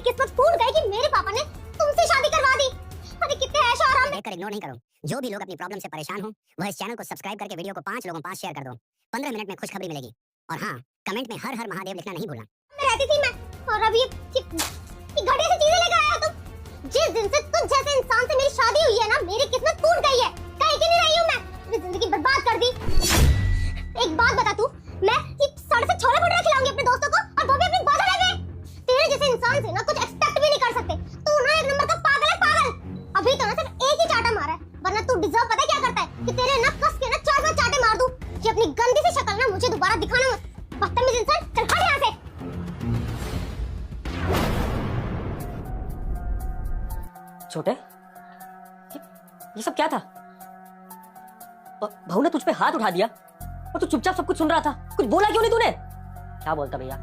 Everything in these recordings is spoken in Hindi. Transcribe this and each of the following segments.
किस्मत फूट गई कि मेरे पापा ने तुमसे शादी करवा दी। अरे कितने ऐश और आराम देखकर इग्नोर नहीं करो। जो भी लोग अपनी प्रॉब्लम से परेशान हो वह इस चैनल को सब्सक्राइब करके वीडियो को 5 लोगों 5 शेयर कर दो। 15 मिनट में खुशखबरी मिलेगी। और हाँ, कमेंट में हर हर महादेव लिखना नहीं भूलना। में रहती थी मैं, और अब ये घटिया सी चीजें लेकर आया तुम। जिस दिन से तुझ जैसे इंसान से मेरी शादी हुई है ना, मेरी किस्मत फूट गई है। कहीं की नहीं रही हूँ मैं, मेरी जिंदगी बर्बाद कर दी। एक बात बता तू, मैं सड़क से छोले भटूरे खिलाऊंगी अपने दोस्तों को, और वो भी अपनी गोद में। तेरे जैसे इंसान से ना कुछ एक्सपेक्ट भी नहीं कर सकते। तू ना एक नंबर का पागल है, पागल। अभी तो ना सिर्फ एक ही चाटा मारा है, वरना तू डिजर्व पता है क्या करता है कि तेरे ना कस के ना 4-5 चाटे मार दूं। कि अपनी गंदी सी शक्ल ना मुझे दोबारा दिखाना मत, बदतमीज इंसान। चल हट यहाँ से। छोटे, ये सब क्या था? बहू ने तुझ पे हाथ उठा दिया और तू चुपचाप सब कुछ सुन रहा था। कुछ बोला क्यों नहीं तूने? क्या बोलता भैया?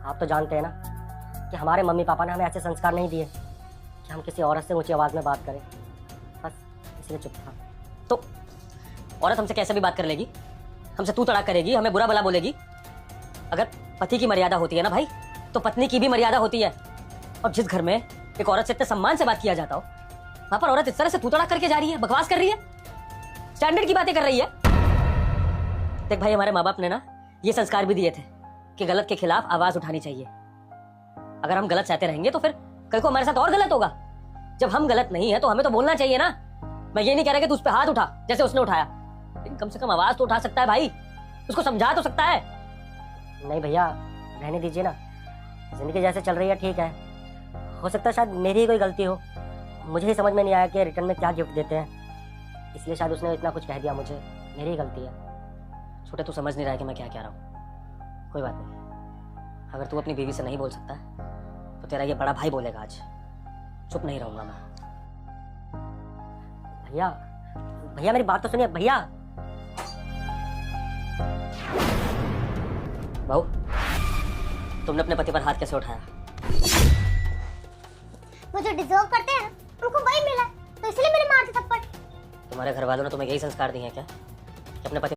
आप तो जानते हैं ना कि हमारे मम्मी पापा ने हमें ऐसे संस्कार नहीं दिए कि हम किसी औरत से ऊंची आवाज में बात करें। बस इसलिए चुप था। तो औरत हमसे कैसे भी बात कर लेगी, हमसे तू तड़ाक करेगी, हमें बुरा भला बोलेगी। अगर पति की मर्यादा होती है ना भाई, तो पत्नी की भी मर्यादा होती है। और जिस घर में एक औरत से इतने सम्मान से बात किया जाता हो, वहां पर औरत इस तरह से तू तड़ाक करके जा रही है, बकवास कर रही है, स्टैंडर्ड की बातें कर रही है। देख भाई, हमारे माँ बाप ने ना ये संस्कार भी दिए थे कि गलत के खिलाफ आवाज उठानी चाहिए। अगर हम गलत चाहते रहेंगे तो फिर कल को हमारे साथ और गलत होगा। जब हम गलत नहीं है तो हमें तो बोलना चाहिए ना। मैं ये नहीं कह रहा कि तू उस पे हाथ उठा जैसे उसने उठाया, लेकिन कम से कम आवाज तो उठा सकता है भाई, उसको समझा तो सकता है। नहीं भैया, रहने दीजिए ना, जिंदगी जैसे चल रही है ठीक है। हो सकता है शायद मेरी ही कोई गलती हो, मुझे ही समझ में नहीं आया कि रिटर्न में क्या गिफ्ट देते हैं, इसलिए शायद उसने इतना कुछ कह दिया मुझे। मेरी ही गलती है। छोटे, तू समझ नहीं रहा है कि मैं क्या कह रहा हूँ। कोई बात नहीं, अगर तू अपनी बीवी से नहीं बोल सकता है तो तेरा ये बड़ा भाई बोलेगा आज। चुप नहीं रहूंगा मैं। भैया, भैया मेरी बात तो सुनिए भैया। बहू, तुमने अपने पति पर हाथ कैसे उठाया? वो जो डिजर्व करते हैं उनको वही मिला, तो इसलिए मेरे मारते थप्पड़। तुम्हारे घर वालों ने तुम्हें यही संस्कार दिए हैं क्या कि अपने पति